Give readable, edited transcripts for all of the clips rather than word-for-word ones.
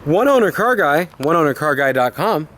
One Owner Car Guy, oneownercarguy.com,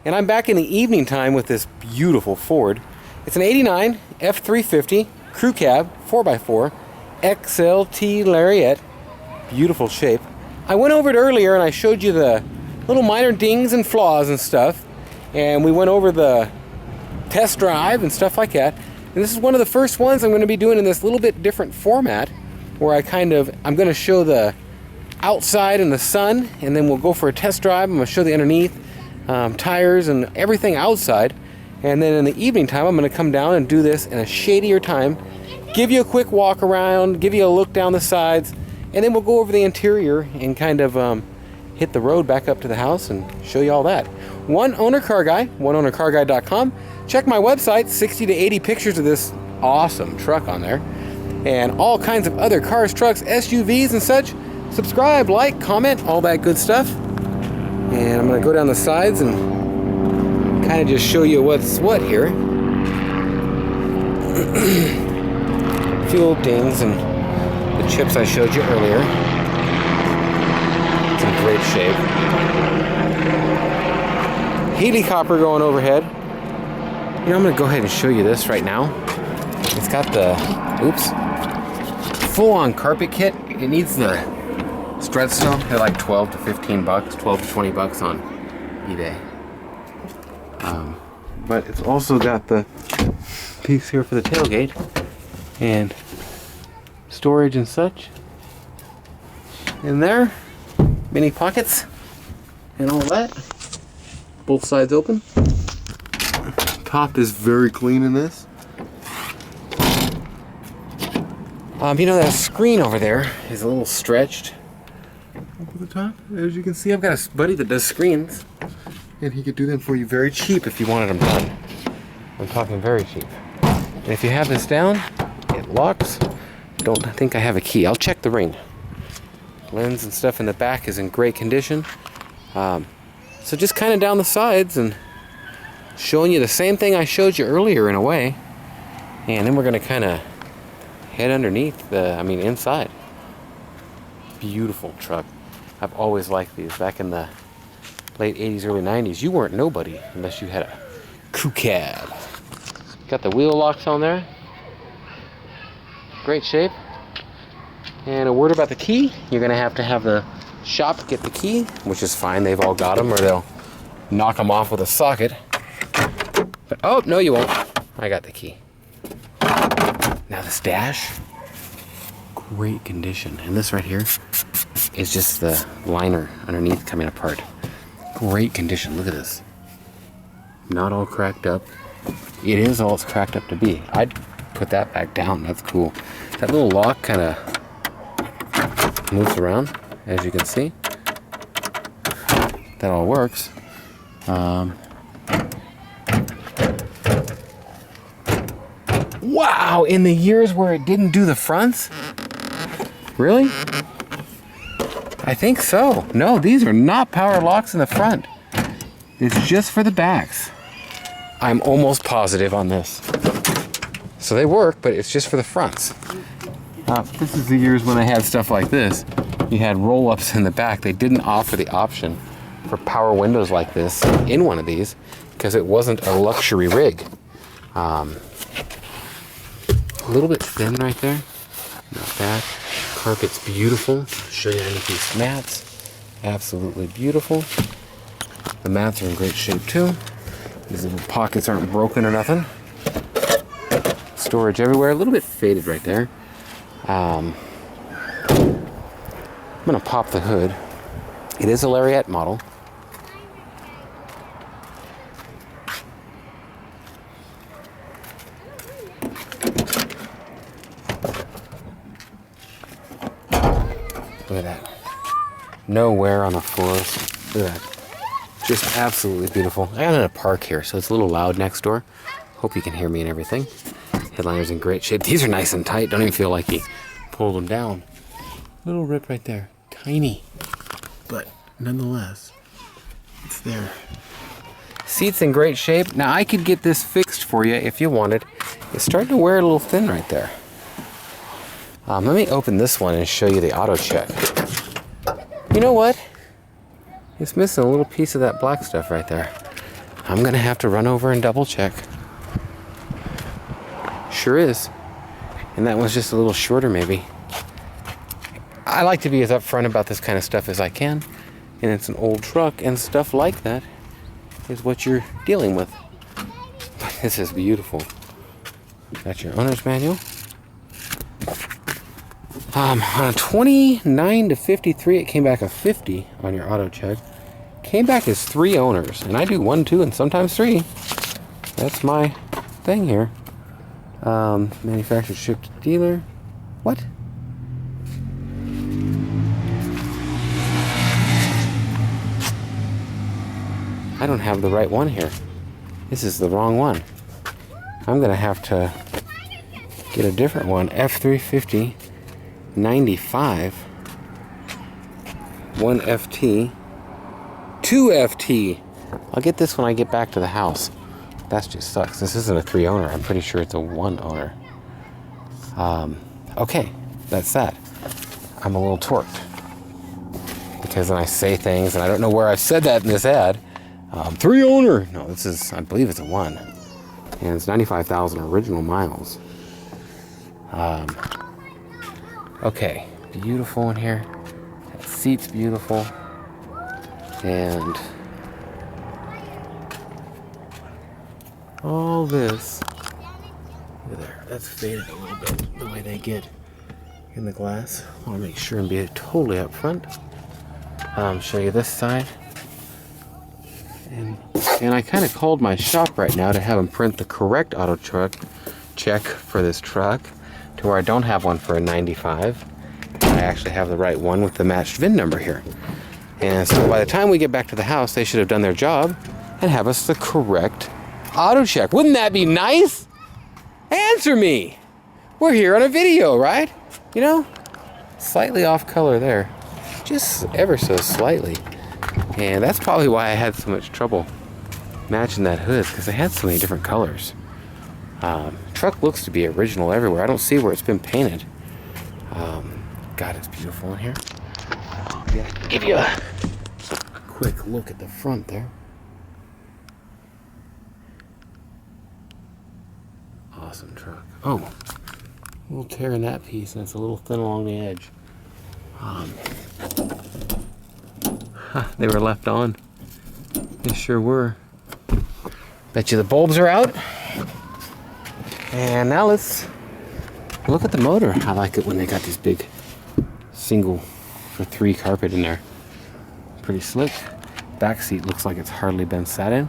and I'm back in the evening time with this beautiful Ford. It's an 89 F350 crew cab 4x4 XLT Lariet. Beautiful shape. I went over it earlier and I showed you the little minor dings and flaws and stuff, and we went over the test drive and stuff like that. And this is one of the first ones I'm going to be doing in this little bit different format, where I'm going to show the outside in the sun, and then we'll go for a test drive. I'm going to show the underneath, tires and everything outside, and then in the evening time I'm going to come down and do this in a shadier time, give you a quick walk around, give you a look down the sides, and then we'll go over the interior and kind of hit the road back up to the house and show you all that. One Owner Car Guy, oneownercarguy.com. Check my website, 60 to 80 pictures of this awesome truck on there, and all kinds of other cars, trucks, SUVs and such. Subscribe, like, comment, all that good stuff. And I'm going to go down the sides and kind of just show you what's what here. Fuel dings and the chips I showed you earlier. It's in great shape. Helicopter going overhead. You know, I'm going to go ahead and show you this right now. It's got the, full-on carpet kit. It needs the Wratislaw. They're like 12 to 15 bucks, 12 to 20 bucks on eBay. But it's also got the piece here for the tailgate and storage and such. In there, mini pockets and all that. Both sides open. Top is very clean in this. You know, that screen over there is a little stretched up at the top. As you can see, I've got a buddy that does screens, and he could do them for you very cheap if you wanted them done. I'm talking very cheap. And if you have this down, it locks. Don't think I have a key. I'll check the ring. Lens and stuff in the back is in great condition. So just kind of down the sides and showing you the same thing I showed you earlier in a way. And then we're going to kind of head underneath inside. Beautiful truck. I've always liked these. Back in the late 80s, early 90s, you weren't nobody unless you had a crew cab. Got the wheel locks on there. Great shape. And a word about the key. You're going to have the shop get the key, which is fine. They've all got them, or they'll knock them off with a socket. But, oh, no you won't. I got the key. Now this dash, great condition. And this right here is just the liner underneath coming apart. Great condition. Look at this. Not all cracked up. It is all it's cracked up to be. I'd put that back down. That's cool. That little lock kind of moves around, as you can see. That all works. Wow, in the years where it didn't do the fronts? Really? I think so. No, these are not power locks in the front. It's just for the backs. I'm almost positive on this. So they work, but it's just for the fronts. This is the years when they had stuff like this. You had roll-ups in the back. They didn't offer the option for power windows like this in one of these because it wasn't a luxury rig. A little bit thin right there. Not bad. Carpet's beautiful. Show you underneath these mats. Absolutely beautiful. The mats are in great shape too. These little pockets aren't broken or nothing. Storage everywhere. A little bit faded right there. I'm gonna pop the hood. It is a Lariet model. Look at that. No wear on the floors. Look at that. Just absolutely beautiful. I'm in a park here, so it's a little loud next door. Hope you can hear me and everything. Headliner's in great shape. These are nice and tight. Don't even feel like you pulled them down. Little rip right there. Tiny. But nonetheless, it's there. Seat's in great shape. Now I could get this fixed for you if you wanted. It's starting to wear a little thin right there. Let me open this one and show you the auto check. You know what? It's missing a little piece of that black stuff right there. I'm gonna have to run over and double check. Sure is. And that one's just a little shorter maybe. I like to be as upfront about this kind of stuff as I can. And it's an old truck, and stuff like that is what you're dealing with. But this is beautiful. That's your owner's manual. On a 29 to 53, it came back a 50 on your auto check. Came back as 3 owners, and I do 1, 2, and sometimes 3. That's my thing here. Manufacturer shipped to dealer. What? I don't have the right one here. This is the wrong one. I'm gonna have to get a different one. F350 95 1 FT 2 FT. I'll get this when I get back to the house. That just sucks. This isn't a 3 owner. I'm pretty sure it's a 1 owner. Okay, that's that. I'm a little torqued because then I say things and I don't know where I've said that in this ad. 3 owner. No, this is, I believe it's a 1. And it's 95,000 original miles. Okay, beautiful in here. That seat's beautiful. And all this. Look at there. That's faded a little bit the way they get in the glass. I want to make sure and be totally up front. Show you this side. And I kind of called my shop right now to have them print the correct auto truck check for this truck to where I don't have one for a 95. I actually have the right one with the matched VIN number here. And so by the time we get back to the house, they should have done their job and have us the correct auto check. Wouldn't that be nice? Answer me. We're here on a video, right? You know, slightly off color there. Just ever so slightly. And that's probably why I had so much trouble matching that hood, because they had so many different colors. Truck looks to be original everywhere. I don't see where it's been painted. God, it's beautiful in here. Yeah, give you a quick look at the front there. Awesome truck. Oh, a little tear in that piece, and it's a little thin along the edge. They were left on. They sure were. Bet you the bulbs are out. And now let's look at the motor. I like it when they got these big single for 3 carpet in there. Pretty slick. Back seat looks like it's hardly been sat in.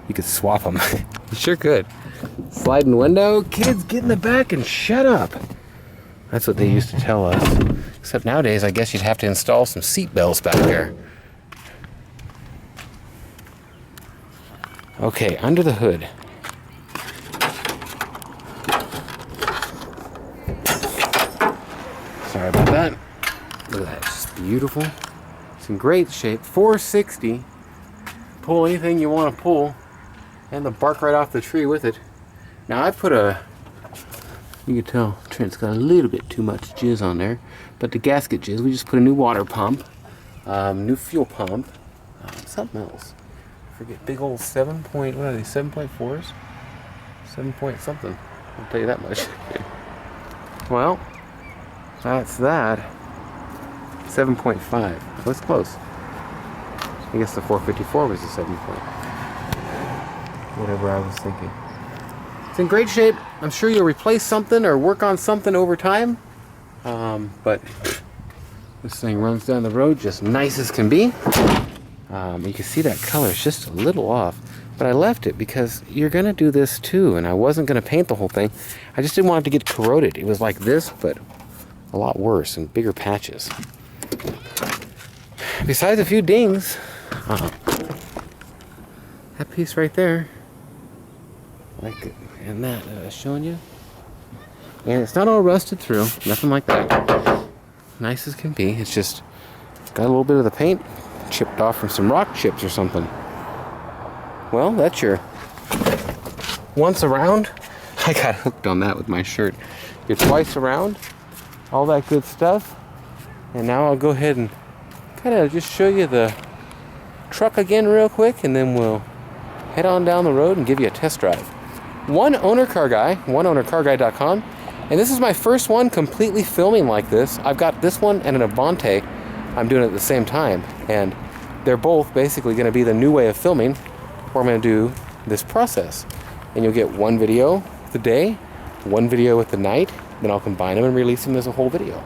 You could swap them. You sure could. Sliding window. Kids, get in the back and shut up. That's what they used to tell us. Except nowadays, I guess you'd have to install some seat belts back there. Okay, under the hood. Sorry about that. Look at that, it's just beautiful. It's in great shape. 460. Pull anything you want to pull. And the bark right off the tree with it. Now I put you can tell Trent's got a little bit too much jizz on there. But the gasket jizz, we just put a new water pump. New fuel pump. Something else. I forget, big old 7 point, what are they, 7.4s? 7 point something. I'll tell you that much. Well, that's that. 7.5. That's close. I guess the 454 was a 7 point. Whatever I was thinking. It's in great shape. I'm sure you'll replace something or work on something over time. But this thing runs down the road just nice as can be. You can see that color is just a little off. But I left it because you're going to do this too. And I wasn't going to paint the whole thing. I just didn't want it to get corroded. It was like this, but a lot worse and bigger patches. Besides a few dings, that piece right there, like, and that showing you, and it's not all rusted through, nothing like that. Nice as can be. It's just got a little bit of the paint chipped off from some rock chips or something. Well, that's your once around. I got hooked on that with my shirt. Your twice around, all that good stuff. And now I'll go ahead and kind of just show you the truck again real quick, and then we'll head on down the road and give you a test drive. One owner car guy, oneownercarguy.com, and this is my first one completely filming like this. I've got this one and an Avante I'm doing it at the same time, and they're both basically going to be the new way of filming where I'm going to do this process. And you'll get one video with the day, one video with the night, then I'll combine them and release them as a whole video.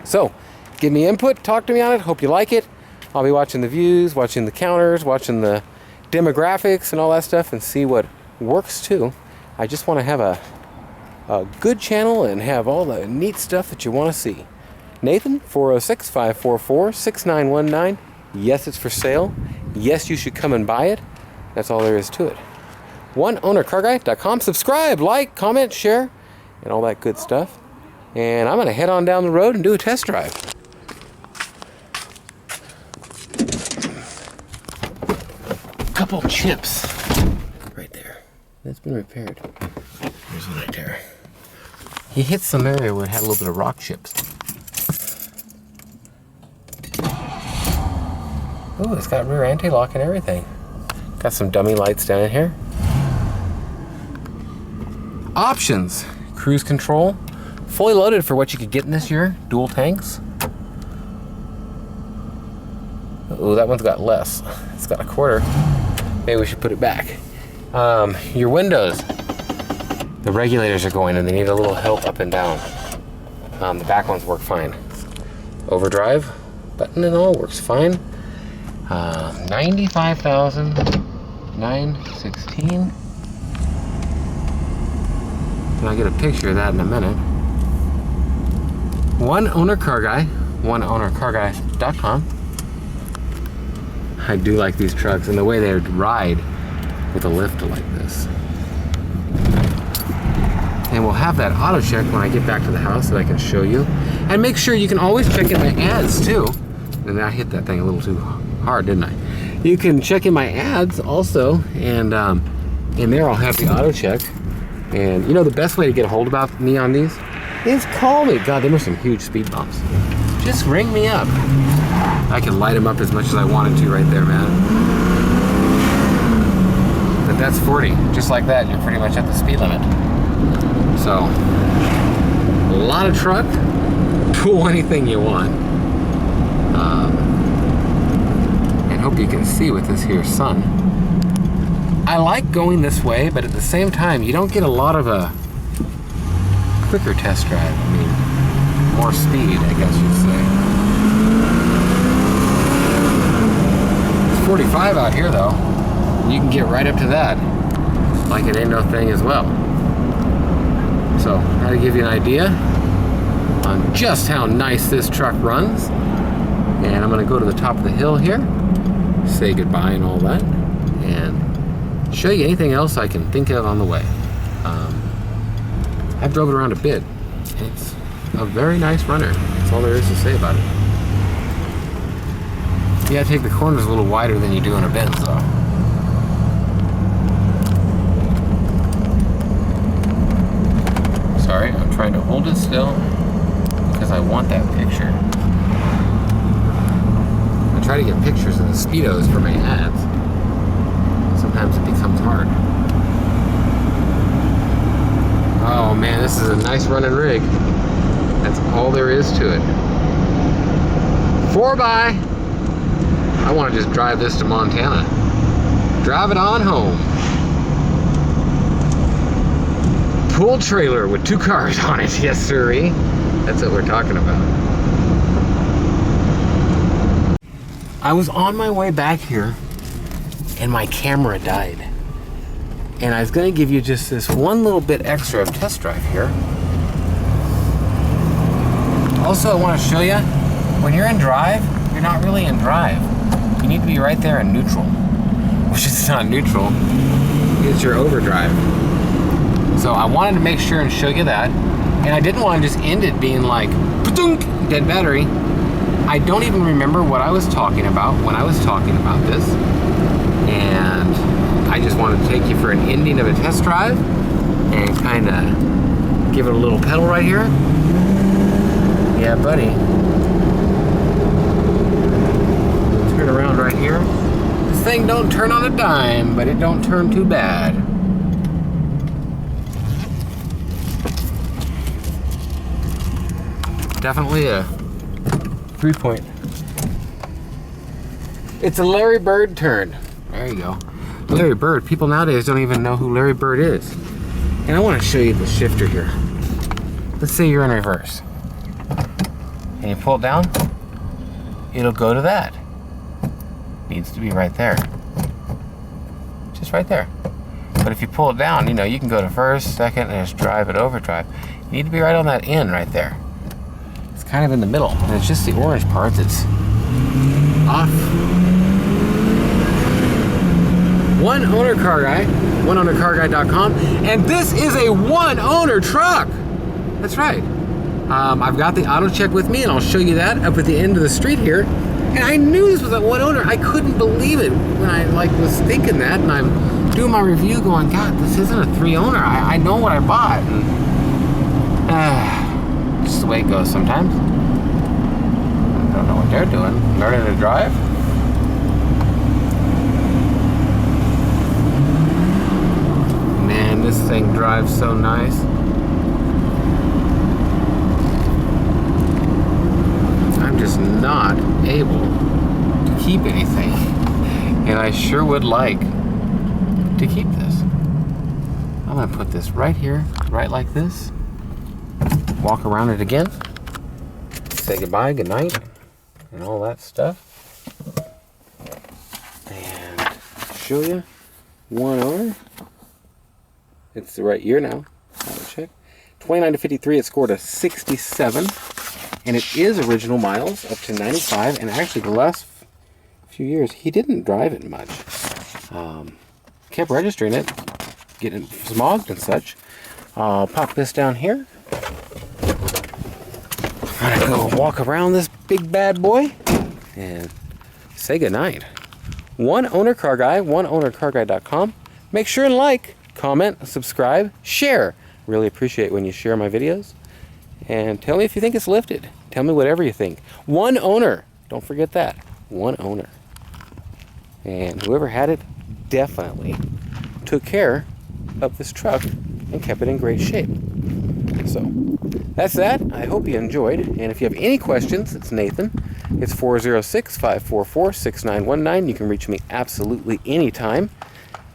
So, give me input, talk to me on it, hope you like it. I'll be watching the views, watching the counters, watching the demographics and all that stuff, and see what works too. I just want to have a good channel and have all the neat stuff that you want to see. Nathan, 406-544-6919. Yes, it's for sale. Yes, you should come and buy it. That's all there is to it. oneownercarguy.com. Subscribe, like, comment, share, and all that good stuff. And I'm going to head on down the road and do a test drive. Couple chips right there. That's been repaired. Here's one right there. He hit some area where it had a little bit of rock chips. Oh, it's got rear anti-lock and everything. Got some dummy lights down in here. Options. Cruise control. Fully loaded for what you could get in this year. Dual tanks. Oh, that one's got less. It's got a quarter. Maybe we should put it back. Your windows. The regulators are going and they need a little help up and down. The back ones work fine. Overdrive button and all works fine. 95,916. And I'll get a picture of that in a minute. One owner car guy, oneownercarguy.com. I do like these trucks and the way they ride with a lift like this. And we'll have that auto check when I get back to the house so I can show you. And make sure you can always check in my ads too. And I hit that thing a little too hard, didn't I? You can check in my ads also, and in there I'll have the auto check. And you know the best way to get a hold about me on these is call me. God, there were some huge speed bumps. Just ring me up. I can light them up as much as I wanted to right there, man. But that's 40. Just like that, you're pretty much at the speed limit. So, a lot of truck, pull anything you want. And hope you can see with this here sun. I like going this way, but at the same time, you don't get a lot of a quicker test drive. I mean, more speed, I guess you'd say. It's 45 out here though. You can get right up to that like it ain't no thing as well. So, that'll give you an idea on just how nice this truck runs. And I'm gonna go to the top of the hill here, say goodbye and all that, and show you anything else I can think of on the way. I've drove it around a bit. It's a very nice runner. That's all there is to say about it. You gotta take the corners a little wider than you do in a Benz though. Sorry, I'm trying to hold it still because I want that picture. I try to get pictures of the Speedos for my ads. Sometimes it becomes hard. Oh man, this is a nice running rig. That's all there is to it. 4x. I want to just drive this to Montana. Drive it on home. Pool trailer with 2 cars on it. Yes, sirree. That's what we're talking about. I was on my way back here and my camera died. And I was going to give you just this one little bit extra of test drive here. Also, I want to show you, when you're in drive, you're not really in drive. You need to be right there in neutral. Which is not neutral, it's your overdrive. So I wanted to make sure and show you that. And I didn't want to just end it being like, dead battery. I don't even remember what I was talking about when I was talking about this. And I just wanted to take you for an ending of a test drive and kind of give it a little pedal right here. Yeah, buddy. Turn around right here. thing don't turn on a dime, but it don't turn too bad. Definitely a 3-point. It's a Larry Bird turn. There you go. Larry Bird. People nowadays don't even know who Larry Bird is. And I want to show you the shifter here. Let's say you're in reverse. And you pull it down, it'll go to that. Needs to be right there. Just right there. But if you pull it down, you know, you can go to first, second, and just drive it overdrive. You need to be right on that end right there. It's kind of in the middle, and it's just the orange part that's off. One owner car guy, oneownercarguy.com, and this is a one owner truck. That's right. I've got the auto check with me, and I'll show you that up at the end of the street here. And I knew this was a one owner. I couldn't believe it when I was thinking that, and I'm doing my review going, God, this isn't a 3 owner. I know what I bought. And, just the way it goes sometimes. I don't know what they're doing. Learning to drive? Man, this thing drives so nice. I'm just not able to keep anything. And I sure would like to keep this. I'm gonna put this right here, right like this. Walk around it again. Say goodbye, good night, and all that stuff. And show you one owner. It's the right year now. Auto check. 29 to 53, it scored a 67. And it is original miles up to 95. And actually the last few years, he didn't drive it much. Kept registering it, getting smogged and such. I'll pop this down here. I'm gonna go walk around this big bad boy and say goodnight. One owner car guy, oneownercarguy.com. Make sure and like, comment, subscribe, share. Really appreciate when you share my videos. And tell me if you think it's lifted. Tell me whatever you think. One owner. Don't forget that. One owner. And whoever had it definitely took care of this truck and kept it in great shape. So that's that. I hope you enjoyed. And if you have any questions, it's Nathan. It's 406-544-6919. You can reach me absolutely anytime.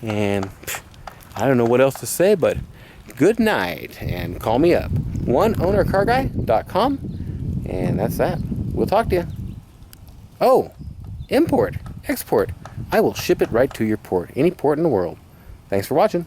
And I don't know what else to say, but good night and call me up. oneownercarguy.com. And that's that. We'll talk to you. Oh, import, export. I will ship it right to your port, any port in the world. Thanks for watching.